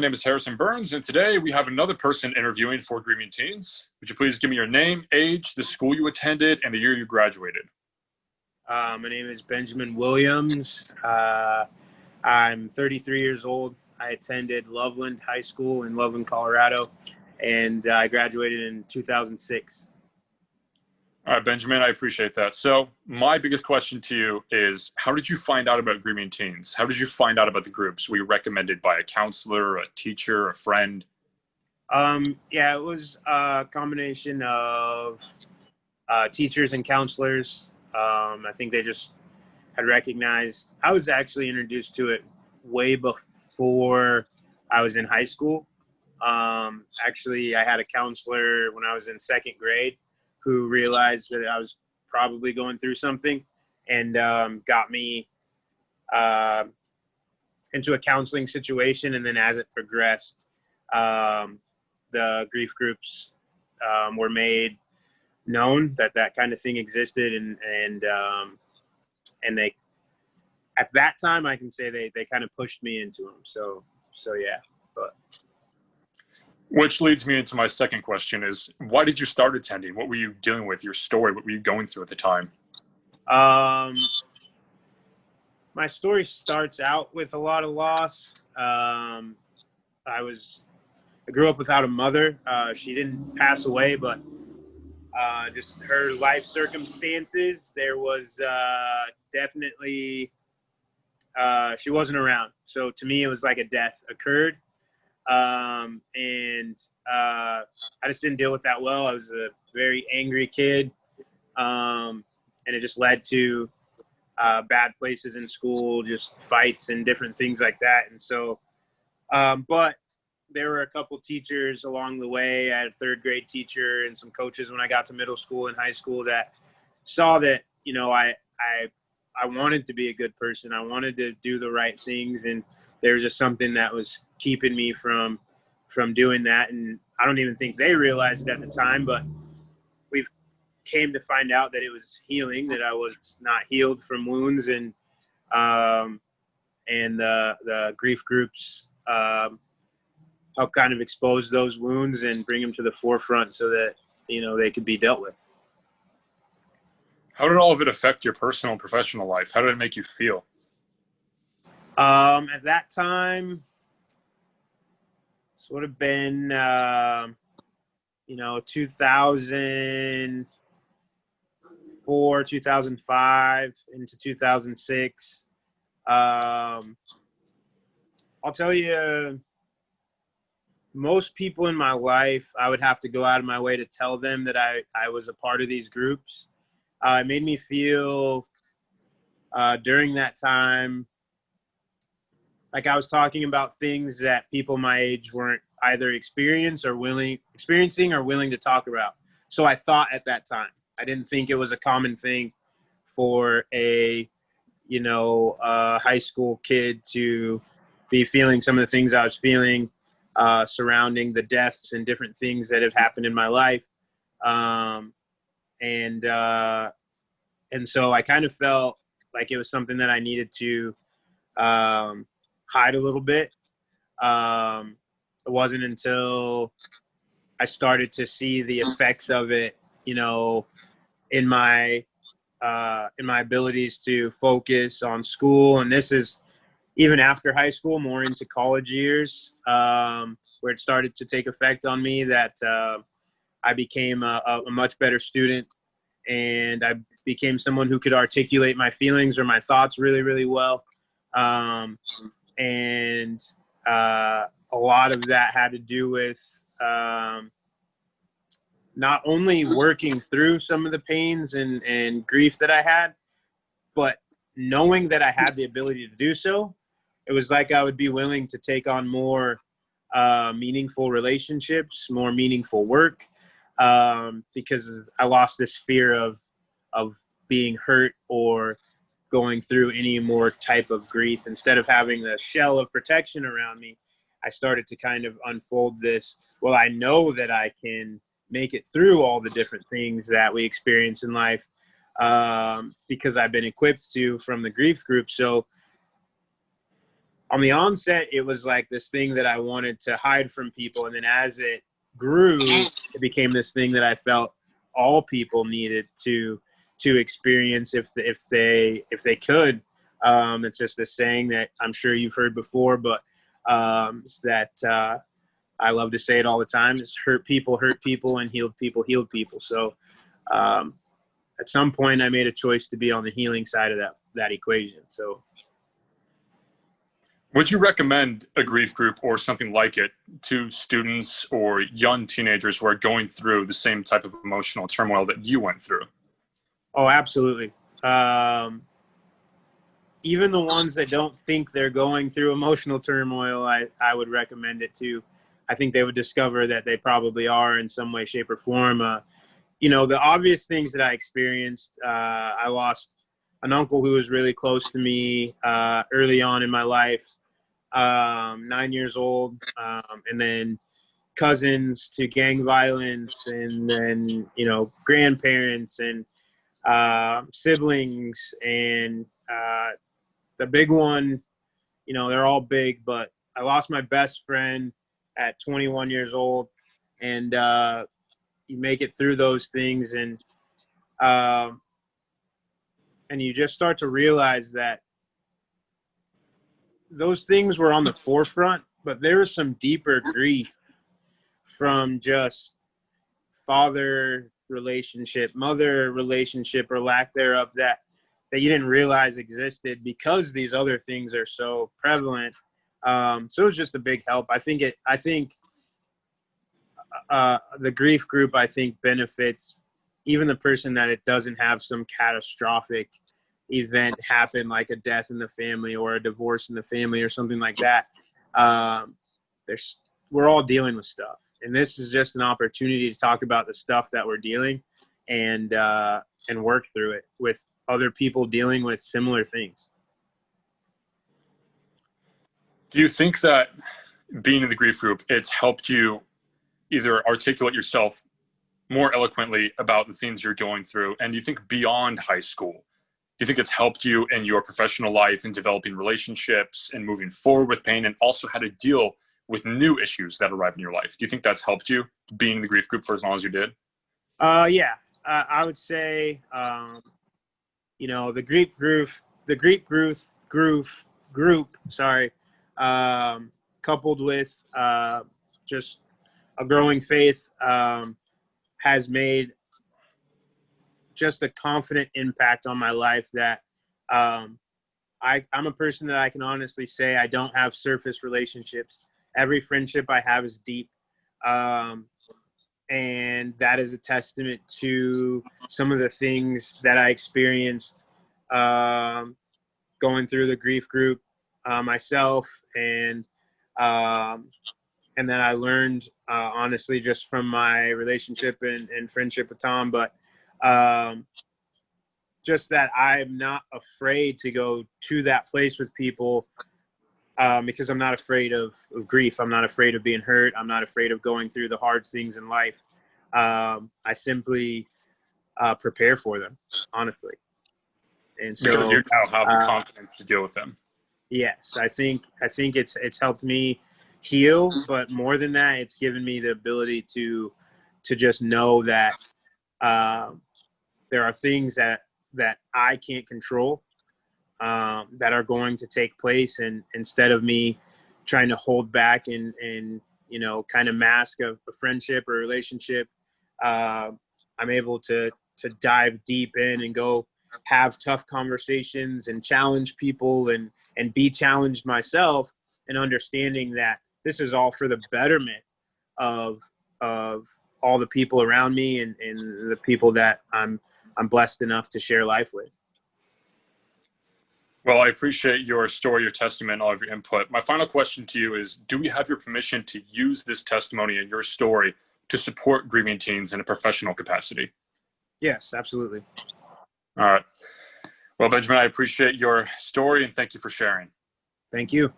My name is Harrison Burns, and today we have another person interviewing for Grieving Teens. Would you please give me your name, age, the school you attended, and the year you graduated? My name is Benjamin Williams. I'm 33 years old. I attended Loveland High School in Loveland, Colorado, and I graduated in 2006. All right, Benjamin, I appreciate that. So my biggest question to you is, how did you find out about Grieving Teens? How did you find out about the groups? Were you recommended by a counselor, a teacher, a friend? Yeah, it was a combination of teachers and counselors. I think they just had recognized. I was actually introduced to it way before I was in high school. Actually, I had a counselor when I was in second grade who realized that I was probably going through something and got me into a counseling situation. And then as it progressed, the grief groups were made known that kind of thing existed. And they, at that time, I can say they kind of pushed me into them. So yeah, but. Which leads me into my second question is, why did you start attending? What were you dealing with, your story? What were you going through at the time? My story starts out with a lot of loss. I grew up without a mother. She didn't pass away, but just her life circumstances, there was definitely, she wasn't around. So to me, it was like a death occurred. I just didn't deal with that well. I was a very angry kid. And it just led to bad places in school, just fights and different things like that. And so, but there were a couple teachers along the way. I had a third grade teacher and some coaches when I got to middle school and high school that saw that, I wanted to be a good person. I wanted to do the right things. And there was just something that was keeping me from doing that. And I don't even think they realized it at the time, but we've came to find out that it was healing, that I was not healed from wounds. And the grief groups help kind of expose those wounds and bring them to the forefront so that, they could be dealt with. How did all of it affect your personal and professional life? How did it make you feel? At that time, this would have been, 2004, 2005 into 2006. I'll tell you, most people in my life, I would have to go out of my way to tell them that I was a part of these groups. It made me feel during that time like I was talking about things that people my age weren't either experiencing or willing to talk about. So I thought at that time. I didn't think it was a common thing for a high school kid to be feeling some of the things I was feeling surrounding the deaths and different things that have happened in my life. And so I kind of felt like it was something that I needed to hide a little bit. It wasn't until I started to see the effects of it, in my abilities to focus on school. And this is even after high school, more into college years, where it started to take effect on me, that I became a much better student, and I became someone who could articulate my feelings or my thoughts really, really well. And a lot of that had to do with not only working through some of the pains and grief that I had, but knowing that I had the ability to do so. It was like I would be willing to take on more meaningful relationships, more meaningful work, because I lost this fear of being hurt or going through any more type of grief. Instead of having the shell of protection around me, I started to kind of unfold this. Well, I know that I can make it through all the different things that we experience in life because I've been equipped to from the grief group. So on the onset, it was like this thing that I wanted to hide from people. And then as it grew, it became this thing that I felt all people needed to experience if they could. It's just this saying that I'm sure you've heard before, but that I love to say it all the time: is hurt people, and healed people, people. So at some point, I made a choice to be on the healing side of that equation. So, would you recommend a grief group or something like it to students or young teenagers who are going through the same type of emotional turmoil that you went through? Oh, absolutely. Even the ones that don't think they're going through emotional turmoil, I would recommend it to. I think they would discover that they probably are in some way, shape, or form. The obvious things that I experienced, I lost an uncle who was really close to me early on in my life, 9 years old, and then cousins to gang violence, and then, grandparents and siblings, and the big one, they're all big, but I lost my best friend at 21 years old, and you make it through those things, and you just start to realize that those things were on the forefront, but there was some deeper grief from just father relationship, mother relationship, or lack thereof, that you didn't realize existed because these other things are so prevalent. So it was just a big help. I think the grief group, I think, benefits even the person that it doesn't have some catastrophic event happen, like a death in the family or a divorce in the family or something like that. We're all dealing with stuff, and this is just an opportunity to talk about the stuff that we're dealing and work through it with other people dealing with similar things. Do you think that being in the grief group, it's helped you either articulate yourself more eloquently about the things you're going through? And do you think beyond high school, do you think it's helped you in your professional life in developing relationships and moving forward with pain, and also how to deal with new issues that arrive in your life? Do you think that's helped you being in the grief group for as long as you did? Yeah, I would say, the Greek group, sorry, coupled with just a growing faith, has made just a confident impact on my life that I'm a person that I can honestly say I don't have surface relationships. Every friendship I have is deep. And that is a testament to some of the things that I experienced going through the grief group myself, and then I learned honestly just from my relationship and friendship with Tom, but just that I'm not afraid to go to that place with people, because I'm not afraid of grief. I'm not afraid of being hurt. I'm not afraid of going through the hard things in life. I simply prepare for them, honestly. And Because so, you now have the confidence to deal with them. yes, I think it's helped me heal, but more than that, it's given me the ability to just know that there are things that I can't control, that are going to take place, and instead of me trying to hold back and kind of mask a friendship or relationship, I'm able to dive deep in and go have tough conversations and challenge people and be challenged myself, and understanding that this is all for the betterment of all the people around me and the people that I'm blessed enough to share life with. Well, I appreciate your story, your testament, all of your input. My final question to you is, do we have your permission to use this testimony and your story to support grieving teens in a professional capacity? Yes, absolutely. All right. Well, Benjamin, I appreciate your story and thank you for sharing. Thank you.